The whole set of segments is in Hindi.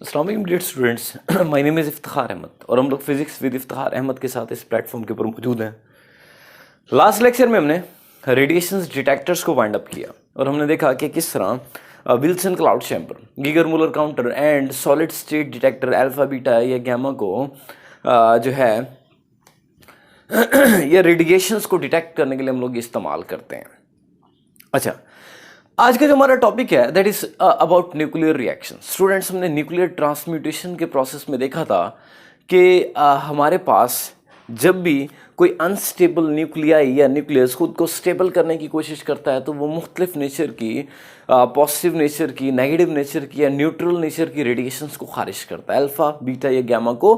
अस्सलाम वालेकुम dear students, my name is Iftikhar Ahmed और हम लोग फिजिक्स विद इफ्तिखार अहमद के साथ इस प्लेटफॉर्म के ऊपर मौजूद हैं। लास्ट लेक्चर में हमने रेडिएशंस डिटेक्टर्स को वाइंड अप किया और हमने देखा कि किस तरह Wilson cloud chamber, Geiger Muller counter and solid state detector alpha beta या गैमा को जो है ये रेडिएशंस को डिटेक्ट करने के लिए हम लोग इस्तेमाल करते हैं। अच्छा, आज का जो हमारा टॉपिक है that is about nuclear reaction. Students, हमने न्यूक्लियर ट्रांसम्यूटेशन के प्रोसेस में देखा था कि हमारे पास जब भी कोई अनस्टेबल न्यूक्लियाई या न्यूक्लियस खुद को स्टेबल करने की कोशिश करता है तो वो मुख्तलिफ नेचर की, पॉजिटिव नेचर की, नेगेटिव नेचर की या न्यूट्रल नेचर की रेडिएशंस को खारिज करता है, अल्फा बीटा या गैमा को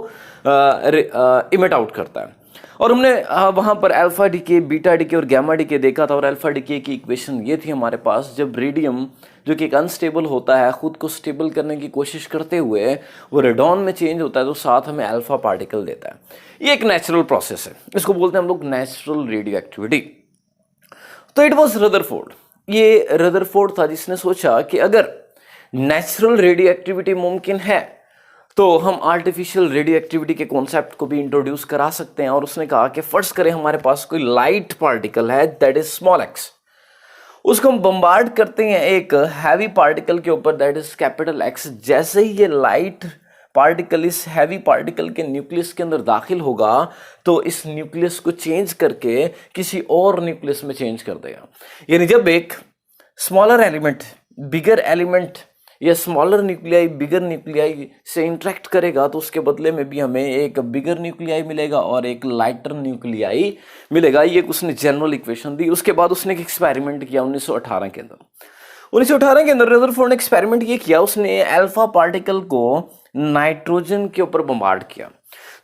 इमिट आउट करता है। और हमने वहाँ पर अल्फा डीके, बीटा डीके और गैमा डीके देखा था। और अल्फा डीके की इक्वेशन ये थी हमारे पास, जब रेडियम जो कि एक अनस्टेबल होता है खुद को स्टेबल करने की कोशिश करते हुए वो रेडॉन में चेंज होता है तो साथ हमें अल्फा पार्टिकल देता है। ये एक नेचुरल प्रोसेस है, इसको बोलते हैं हम लोग नेचुरल रेडियो एक्टिविटी। तो इट वॉज रदरफोर्ड, ये रदरफोर्ड था जिसने सोचा कि अगर नेचुरल रेडियो एक्टिविटी मुमकिन है तो हम आर्टिफिशियल रेडियो एक्टिविटी के कॉन्सेप्ट को भी इंट्रोड्यूस करा सकते हैं। और उसने कहा कि फर्स्ट करें हमारे पास कोई लाइट पार्टिकल है दैट इज स्मॉल एक्स, उसको हम बम्बार्ड करते हैं एक हैवी पार्टिकल के ऊपर दैट इज कैपिटल एक्स। जैसे ही ये लाइट पार्टिकल इस हैवी पार्टिकल के न्यूक्लियस के अंदर दाखिल होगा तो इस न्यूक्लियस को चेंज करके किसी और न्यूक्लियस में चेंज कर देगा। यानी जब एक स्मॉलर एलिमेंट बिगर एलिमेंट या स्मॉलर न्यूक्लियाई बिगर न्यूक्लियाई से इंटरेक्ट करेगा तो उसके बदले में भी हमें एक बिगर न्यूक्लियाई मिलेगा और एक लाइटर न्यूक्लियाई मिलेगा। ये उसने जनरल इक्वेशन दी। उसके बाद उसने एक एक्सपेरिमेंट किया 1918 के अंदर। 1918 के अंदर रदरफोर्ड ने एक्सपेरिमेंट ये किया, उसने अल्फा पार्टिकल को नाइट्रोजन के ऊपर बम्बार्ड किया।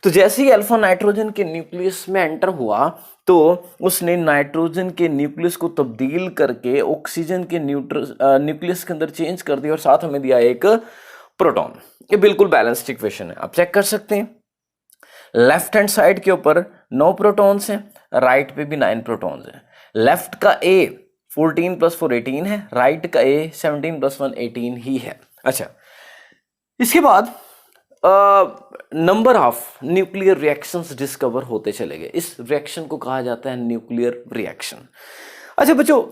तो जैसे ही अल्फा नाइट्रोजन के न्यूक्लियस में एंटर हुआ तो उसने नाइट्रोजन के न्यूक्लियस को तब्दील करके ऑक्सीजन के न्यूक्लियस के अंदर चेंज कर दिया और साथ हमें दिया एक प्रोटॉन। ये बिल्कुल बैलेंस्ड इक्वेशन है, आप चेक कर सकते हैं। लेफ्ट हैंड साइड के ऊपर 9 प्रोटॉन्स हैं, राइट पे भी 9 प्रोटॉन्स हैं। लेफ्ट का ए 14 + 4 18 है, राइट का ए 17 + 1 18 ही है। अच्छा, इसके बाद number of nuclear reactions discover होते चले गए। इस रिएक्शन को कहा जाता है न्यूक्लियर रिएक्शन। अच्छा बच्चों,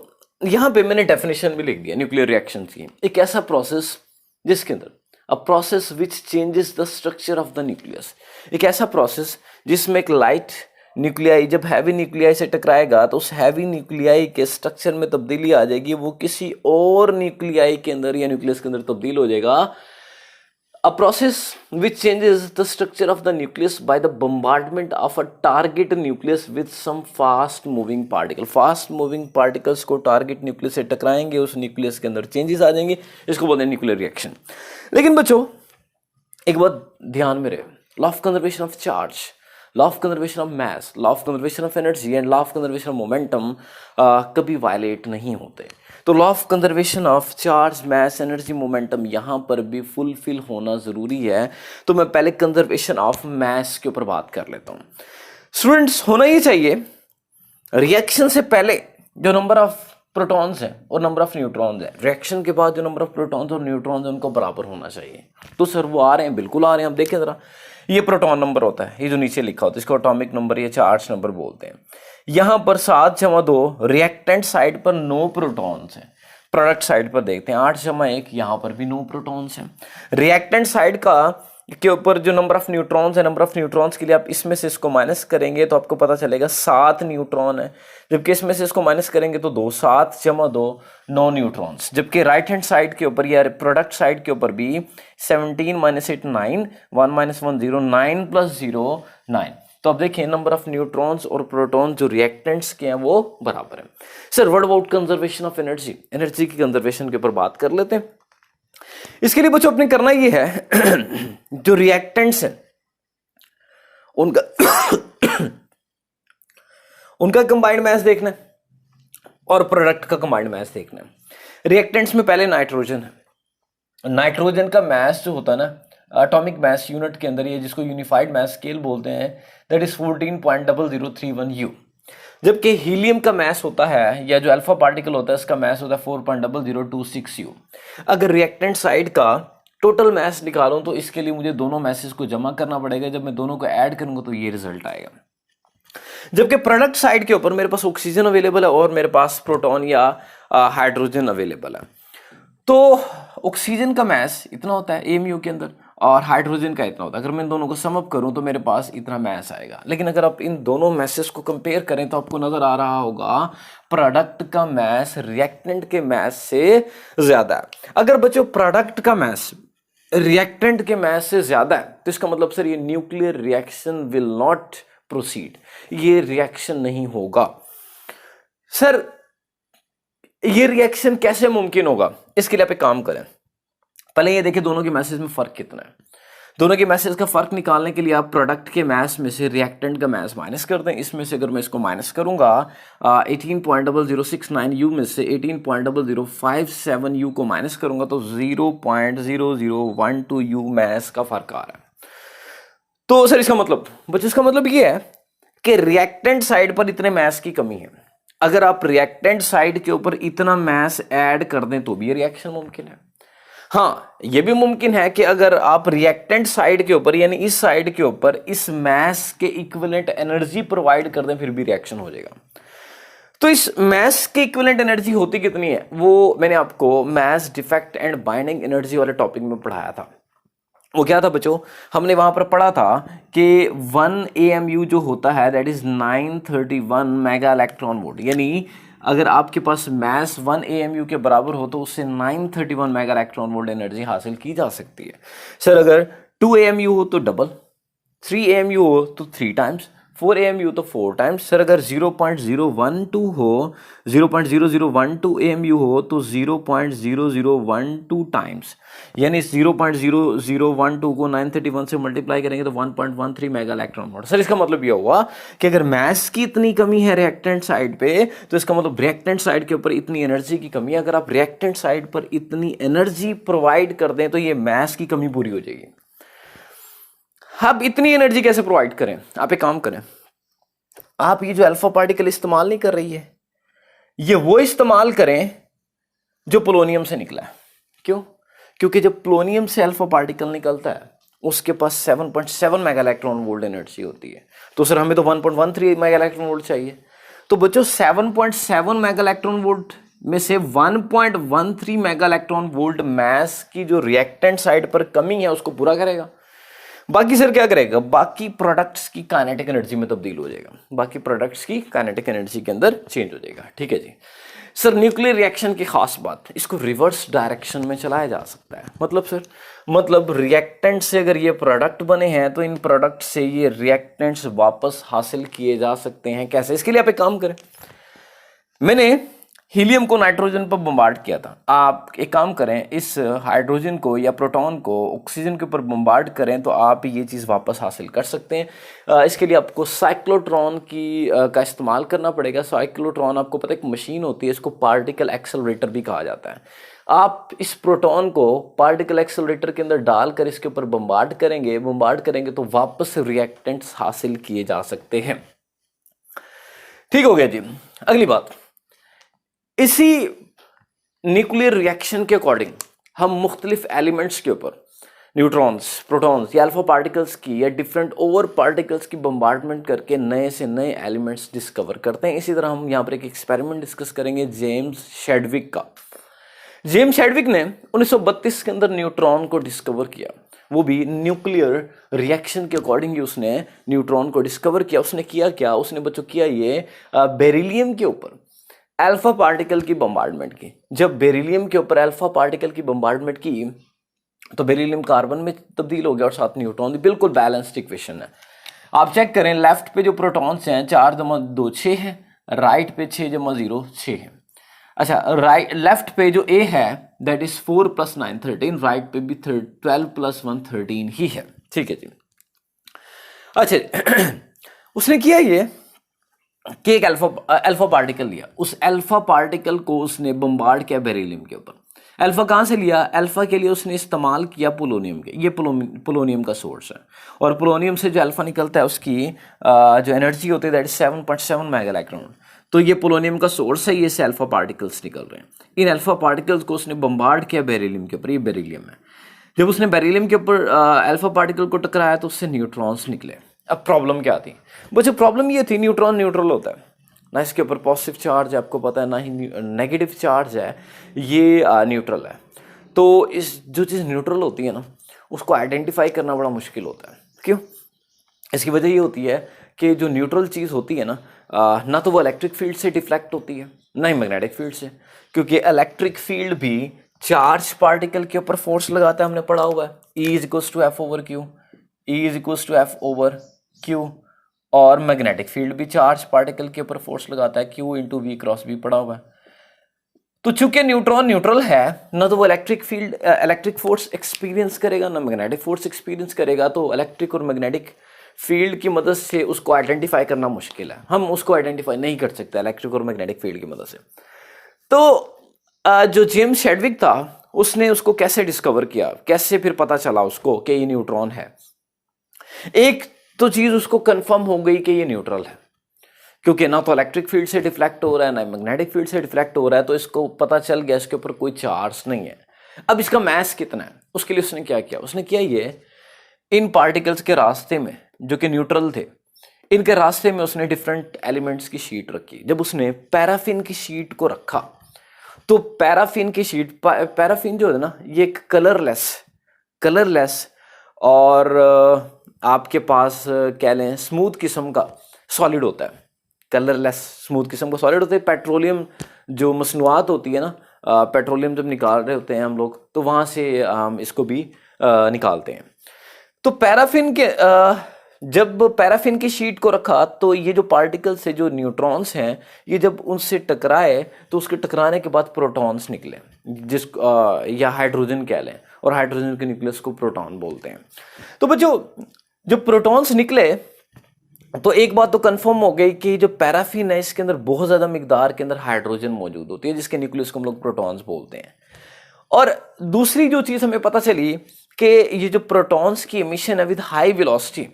यहां पे मैंने डेफिनेशन भी लिख दिया न्यूक्लियर रिएक्शन की। एक ऐसा प्रोसेस जिसके अंदर a process which changes the structure of the nucleus, एक ऐसा प्रोसेस जिसमें एक लाइट न्यूक्लियाई जब हैवी न्यूक्लियाई से टकराएगा तो उस हैवी न्यूक्लियाई के स्ट्रक्चर में तब्दीली आ जाएगी, वो किसी और न्यूक्लियाई के अंदर या न्यूक्लियस के अंदर तब्दील हो जाएगा। A process which changes the structure of the nucleus by the bombardment of a target nucleus with some fast moving particle. Fast moving particles को target nucleus से टकराएंगे, उस nucleus के अंदर changes आ जाएंगे, इसको बोलते हैं nuclear reaction। लेकिन बच्चों एक बात ध्यान में रहे, law of conservation of charge, law of conservation of mass, law of conservation of energy and law of conservation of momentum कभी वायलेट नहीं होते। तो law of conservation of charge, mass, energy, momentum यहाँ पर भी फुलफिल होना ज़रूरी है। तो मैं पहले कंजर्वेशन ऑफ मैस के ऊपर बात कर लेता हूँ। स्टूडेंट्स, होना ही चाहिए रिएक्शन से पहले जो नंबर ऑफ प्रोटॉन्स हैं और नंबर ऑफ न्यूट्रॉन्स हैं, रिएक्शन के बाद जो नंबर ऑफ प्रोटॉन्स और न्यूट्रॉन्स हैं उनको बराबर होना चाहिए। तो सर वो आ रहे हैं, बिल्कुल आ रहे हैं। आप देखें ज़रा, ये प्रोटॉन नंबर होता है, ये जो नीचे लिखा होता है इसको एटॉमिक नंबर या चार्ज नंबर बोलते हैं। यहाँ पर 7/2, रिएक्टेंट साइड पर 9 प्रोटॉन्स हैं। प्रोडक्ट साइड पर देखते हैं 8/1, यहाँ पर भी 9 प्रोटॉन्स हैं। रिएक्टेंट साइड का के ऊपर जो नंबर ऑफ न्यूट्रॉन्स है, नंबर ऑफ न्यूट्रॉन्स के लिए आप इसमें से इसको माइनस करेंगे तो आपको पता चलेगा 7 न्यूट्रॉन है, जबकि इसमें से इसको माइनस करेंगे तो 2, 7/2 9 न्यूट्रॉन्स। जबकि राइट हैंड साइड के ऊपर या प्रोडक्ट साइड के ऊपर भी 17 - 8 9, 1 - 1 0, 9 + 0 9। तो अब देखिए नंबर ऑफ न्यूट्रॉन्स और प्रोटॉन जो रिएक्टेंट्स के हैं वो बराबर है। Sir what about conservation of energy, energy की कंजर्वेशन के ऊपर बात कर लेते हैं। इसके लिए बच्चों अपने करना ये है जो रिएक्टेंट्स हैं उनका कंबाइंड मास देखना है और प्रोडक्ट का कंबाइंड मास देखना है। रिएक्टेंट्स में पहले नाइट्रोजन है। नाइट्रोजन का मास जो होता है ना एटॉमिक मास यूनिट के अंदर, ये जिसको यूनिफाइड मास स्केल बोलते हैं, दैट इज 14.0031 U। जबकि हीलियम का मास होता है या जो अल्फा पार्टिकल होता है इसका मास होता है 4.0026 U। अगर रिएक्टेंट साइड का टोटल मैस निकालूं तो इसके लिए मुझे दोनों मैसेज को जमा करना पड़ेगा, जब मैं दोनों को ऐड करूंगा तो ये रिजल्ट आएगा। जबकि प्रोडक्ट साइड के ऊपर मेरे पास ऑक्सीजन अवेलेबल है और मेरे पास प्रोटॉन या हाइड्रोजन अवेलेबल है। तो ऑक्सीजन का मैस इतना होता है एएमयू के अंदर और हाइड्रोजन का इतना होता है। अगर मैं इन दोनों को सम अप करूं तो मेरे पास इतना मैस आएगा। लेकिन अगर आप इन दोनों मैसेस को कंपेयर करें तो आपको नजर आ रहा होगा प्रोडक्ट का मैस रिएक्टेंट के मैस से ज्यादा है। अगर बच्चों प्रोडक्ट का मैस रिएक्टेंट के मैस से ज्यादा है तो इसका मतलब सर ये nuclear reaction will not proceed, ये रिएक्शन नहीं होगा। सर ये रिएक्शन कैसे मुमकिन होगा, इसके लिए आप एक काम करें। पहले ये देखिए दोनों के मैसेज में फर्क कितना है। दोनों के मैसेज का फर्क निकालने के लिए आप प्रोडक्ट के मैस में से रिएक्टेंट का मैस माइनस कर दें। इसमें से अगर मैं इसको माइनस करूंगा 18.0069 यू में से 18.0057 यू को माइनस करूंगा तो 0.0012 यू मैस का फर्क आ रहा है। तो सर इसका मतलब बच्चों इसका मतलब ये है कि रिएक्टेंट साइड पर इतने मैस की कमी है। अगर आप रिएक्टेंट साइड के ऊपर इतना मैस ऐड कर दें तो भी ये रिएक्शन मुमकिन है। हाँ, यह भी मुमकिन है कि अगर आप रिएक्टेंट साइड के ऊपर यानी इस साइड के ऊपर इस मैस के इक्विवेलेंट एनर्जी प्रोवाइड कर दें फिर भी रिएक्शन हो जाएगा। तो इस मैस के इक्विवेलेंट एनर्जी होती कितनी है वो मैंने आपको mass defect and binding energy वाले टॉपिक में पढ़ाया था। वो क्या था बच्चों, हमने वहां पर पढ़ा था कि 1 AMU जो होता है that is 931 mega electron volt. यानी अगर आपके पास मैस 1 AMU के बराबर हो तो उससे 931 मेगा इलेक्ट्रॉन वोल्ट एनर्जी हासिल की जा सकती है। सर अगर 2 AMU हो तो डबल, 3 AMU हो तो 3 टाइम्स, 4 AMU तो 4 टाइम्स। सर अगर 0.012 हो 0.0012 AMU हो तो 0.0012 टाइम्स, यानी 0.0012 को 931 से मल्टीप्लाई करेंगे तो 1.13 मेगा इलेक्ट्रॉन वोल्ट। सर इसका मतलब यह हुआ कि अगर मैस की इतनी कमी है रिएक्टेंट साइड पे तो इसका मतलब रिएक्टेंट साइड के ऊपर इतनी एनर्जी की कमी है। अगर आप रिएक्टेंट साइड पर इतनी एनर्जी प्रोवाइड कर दें तो ये मैस की कमी पूरी हो जाएगी। अब इतनी एनर्जी कैसे प्रोवाइड करें, आप एक काम करें, आप ये जो अल्फा पार्टिकल इस्तेमाल नहीं कर रही है ये वो इस्तेमाल करें जो पोलोनियम से निकला है। क्यों? क्योंकि जब पोलोनियम से अल्फा पार्टिकल निकलता है उसके पास 7.7 मेगा इलेक्ट्रॉन वोल्ट एनर्जी होती है। तो सर हमें तो 1.13 मेगा इलेक्ट्रॉन वोल्ट चाहिए। तो बच्चों 7.7 मेगा इलेक्ट्रॉन वोल्ट में से 1.13 मेगा इलेक्ट्रॉन वोल्ट मैस की जो रिएक्टेंट साइड पर कमी है उसको पूरा करेगा। बाकी सर क्या करेगा, बाकी प्रोडक्ट्स की काइनेटिक एनर्जी में तब्दील हो जाएगा, बाकी प्रोडक्ट्स की काइनेटिक एनर्जी के अंदर चेंज हो जाएगा। ठीक है जी। सर न्यूक्लियर रिएक्शन की खास बात, इसको रिवर्स डायरेक्शन में चलाया जा सकता है। मतलब सर मतलब रिएक्टेंट से अगर ये प्रोडक्ट बने हैं तो इन प्रोडक्ट से ये रिएक्टेंट्स वापस हासिल किए जा सकते हैं। कैसे? इसके लिए आप एक काम करें, मैंने हीलियम को नाइट्रोजन पर बम्बार्ड किया था। आप एक काम करें, इस हाइड्रोजन को या प्रोटॉन को ऑक्सीजन के ऊपर बम्बार्ड करें तो आप ये चीज़ वापस हासिल कर सकते हैं। इसके लिए आपको साइक्लोट्रॉन का इस्तेमाल करना पड़ेगा। साइक्लोट्रॉन आपको पता है एक मशीन होती है, इसको पार्टिकल एक्सेलरेटर भी कहा जाता है। आप इस प्रोटॉन को पार्टिकल एक्सेलरेटर के अंदर डालकर इसके ऊपर बम्बार्ड करेंगे तो वापस रिएक्टेंट्स हासिल किए जा सकते हैं। ठीक हो गया जी। अगली बात, इसी न्यूक्लियर रिएक्शन के अकॉर्डिंग हम मुख्तलिफ एलिमेंट्स के ऊपर न्यूट्रॉन्स, प्रोटॉन्स या अल्फा पार्टिकल्स की या डिफरेंट ओवर पार्टिकल्स की बम्बार्डमेंट करके नए से नए एलिमेंट्स डिस्कवर करते हैं। इसी तरह हम यहाँ पर एक एक्सपेरिमेंट डिस्कस करेंगे जेम्स शेडविक का। जेम्स शेडविक ने 1932 के अंदर न्यूट्रॉन को डिस्कवर किया, वो भी न्यूक्लियर रिएक्शन के अकॉर्डिंग ही उसने न्यूट्रॉन को डिस्कवर किया। उसने किया क्या, उसने बच्चों किया ये बेरिलियम के ऊपर अल्फा पार्टिकल की बम्बार्डमेंट की। जब बेरिलियम के ऊपर अल्फा पार्टिकल की बम्बार्डमेंट की तो बेरिलियम कार्बन में तब्दील हो गया और साथ न्यूट्रॉन। बिल्कुल बैलेंस्ड इक्वेशन है। आप चेक करें, लेफ्ट पे जो प्रोटॉन्स हैं 4 जमा 2 6 है, राइट पे 6 जमा 0 6 है। अच्छा, राइट लेफ्ट पे जो ए है दैट इज 4 + 9 13, राइट पे भी 12 + 1 13 ही है। ठीक है जी। अच्छा उसने किया ये कि एक अल्फा पार्टिकल लिया, उस अल्फा पार्टिकल को उसने बम्बार्ड किया बेरिलियम के ऊपर। अल्फा कहाँ से लिया? अल्फा के लिए उसने इस्तेमाल किया पोलोनियम के। ये पोलोनियम का सोर्स है और पोलोनियम से जो अल्फा निकलता है उसकी जो एनर्जी होती है दैट इज 7.7 मेगा इलेक्ट्रॉन। तो ये पोलोनियम का सोर्स है, ये से अल्फा पार्टिकल्स निकल रहे हैं। इन अल्फा पार्टिकल्स को उसने बम्बार्ड किया बेरिलियम के ऊपर, ये बेरिलियम है। जब उसने बेरिलियम के ऊपर अल्फा पार्टिकल को टकराया तो उससे न्यूट्रॉन्स निकले। अब प्रॉब्लम क्या थी बच्चों? प्रॉब्लम ये थी न्यूट्रॉन न्यूट्रल होता है ना, इसके ऊपर पॉजिटिव चार्ज है आपको पता है, ना ही नेगेटिव चार्ज है, ये न्यूट्रल है। तो इस जो चीज़ न्यूट्रल होती है ना उसको आइडेंटिफाई करना बड़ा मुश्किल होता है। क्यों? इसकी वजह ये होती है कि जो न्यूट्रल चीज़ होती है ना तो वो इलेक्ट्रिक फील्ड से डिफ्लेक्ट होती है ना ही मैग्नेटिक फील्ड से, क्योंकि इलेक्ट्रिक फील्ड भी चार्ज पार्टिकल के ऊपर फोर्स लगाता है, हमने पढ़ा हुआ है E=F/Q, E=F/Q। और मैग्नेटिक फील्ड भी चार्ज पार्टिकल के ऊपर फोर्स लगाता है, Q×V×V पढ़ा हुआ है। तो चूंकि न्यूट्रॉन न्यूट्रल है ना तो वो इलेक्ट्रिक फोर्स एक्सपीरियंस करेगा ना मैग्नेटिक फोर्स एक्सपीरियंस करेगा, तो इलेक्ट्रिक और मैग्नेटिक फील्ड की मदद से उसको आइडेंटिफाई करना मुश्किल है, हम उसको आइडेंटिफाई नहीं कर सकते इलेक्ट्रिक और मैग्नेटिक फील्ड की मदद से। तो जो जेम्स शेडविक था उसने उसको कैसे डिस्कवर किया, कैसे फिर पता चला उसको कि ये न्यूट्रॉन है? एक तो चीज उसको कंफर्म हो गई कि ये न्यूट्रल है, क्योंकि ना तो इलेक्ट्रिक फील्ड से डिफ्लेक्ट हो रहा है ना मैग्नेटिक फील्ड से डिफ्लेक्ट हो रहा है, तो इसको पता चल गया इसके ऊपर कोई चार्ज नहीं है। अब इसका मास कितना है उसके लिए उसने क्या किया? उसने किया ये, इन पार्टिकल्स के रास्ते में जो कि न्यूट्रल थे, इनके रास्ते में उसने डिफरेंट एलिमेंट्स की शीट रखी। जब उसने पैराफिन की शीट को रखा तो पैराफिन की शीट, पैराफिन जो है ना ये एक कलरलेस और आपके पास कह लें स्मूथ किस्म का सॉलिड होता है, कलरलेस स्मूथ किस्म का सॉलिड होता है। पेट्रोलियम जो मसनूआत होती है ना, पेट्रोलियम जब निकाल रहे होते हैं हम लोग तो वहाँ से इसको भी निकालते हैं। तो पैराफिन के जब पैराफिन की शीट को रखा तो ये जो पार्टिकल्स है, जो न्यूट्रॉन्स हैं, ये जब उनसे टकराए तो उसके टकराने के बाद प्रोटॉन्स निकले, या हाइड्रोजन कह लें, और हाइड्रोजन के न्यूक्लियस को प्रोटॉन बोलते हैं। तो बच्चों जब प्रोटॉन्स निकले तो एक बात तो कंफर्म हो गई कि जो पैराफिन है इसके अंदर बहुत ज्यादा मिकदार के अंदर हाइड्रोजन मौजूद होती है, जिसके न्यूक्लियस को हम लोग प्रोटॉन्स बोलते हैं। और दूसरी जो चीज हमें पता चली कि ये जो प्रोटॉन्स की एमिशन है with high velocity,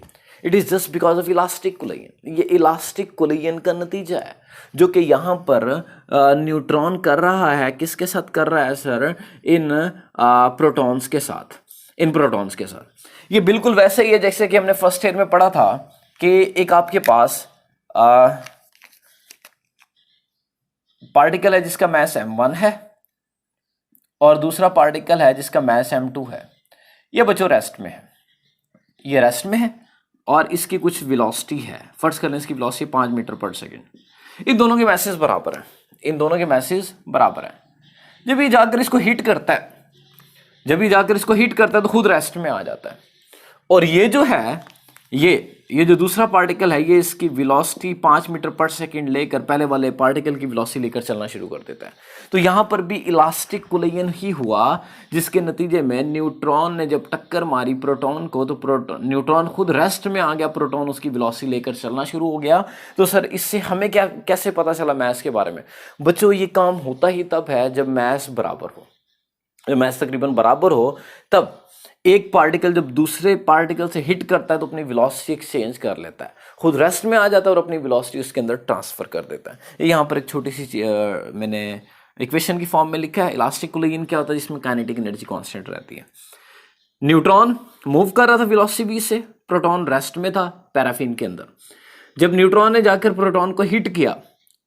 it is just because of elastic collision. ये इलास्टिक कोलिजन का नतीजा है जो कि यहाँ पर न्यूट्रॉन कर रहा है। किसके साथ कर रहा है सर? इन प्रोटॉन्स के साथ, इन प्रोटॉन्स के साथ। ये बिल्कुल वैसे ही है जैसे कि हमने फर्स्ट ईयर में पढ़ा था कि एक आपके पास पार्टिकल है जिसका मास m1 है और दूसरा पार्टिकल है जिसका मास m2 है। ये बच्चों रेस्ट में है, ये रेस्ट में है और इसकी कुछ वेलोसिटी है, फर्ज कर लें इसकी वेलोसिटी 5 मीटर पर सेकेंड। इन दोनों के मैसेज बराबर हैं, इन दोनों के मैसेज बराबर हैं। जब ये जाकर इसको हिट करता है, जब ये जाकर इसको हिट करता है तो खुद रेस्ट में आ जाता है। और ये जो है ये जो दूसरा पार्टिकल है ये इसकी वेलोसिटी 5 मीटर पर सेकेंड लेकर पहले वाले पार्टिकल की वेलोसिटी लेकर चलना शुरू कर देता है। तो यहाँ पर भी इलास्टिक कोलिजन ही हुआ, जिसके नतीजे में न्यूट्रॉन ने जब टक्कर मारी प्रोटॉन को तो न्यूट्रॉन खुद रेस्ट में आ गया, प्रोटॉन उसकी वेलोसिटी लेकर चलना शुरू हो गया। तो सर इससे हमें कैसे पता चला मैथ्स के बारे में? बच्चों ये काम होता ही तब है जब मैथ्स बराबर हो, जब मैथ्स तकरीबन बराबर हो तब एक पार्टिकल जब दूसरे पार्टिकल से हिट करता है तो अपनी वेलोसिटी एक्सचेंज कर लेता है, खुद रेस्ट में आ जाता है और अपनी वेलोसिटी उसके अंदर ट्रांसफर कर देता है। यहाँ पर एक छोटी सी मैंने इक्वेशन की फॉर्म में लिखा है। इलास्टिक कोलिजन क्या होता है? जिसमें काइनेटिक एनर्जी कांस्टेंट रहती है। न्यूट्रॉन मूव कर रहा था वेलोसिटी v से, प्रोटॉन रेस्ट में था पैराफिन के अंदर। जब न्यूट्रॉन ने जाकर प्रोटॉन को हिट किया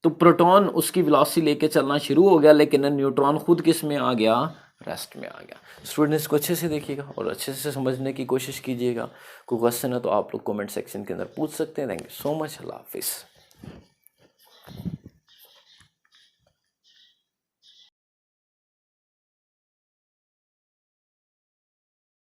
तो प्रोटॉन उसकी वेलोसिटी लेके चलना शुरू हो गया, लेकिन न्यूट्रॉन खुद किस में आ गया? रेस्ट में आ गया। स्टूडेंट्स को अच्छे से देखिएगा और अच्छे से समझने की कोशिश कीजिएगा। कोई क्वेश्चन है तो आप लोग कमेंट सेक्शन के अंदर पूछ सकते हैं। Thank you so much. अल्लाह हाफिज़।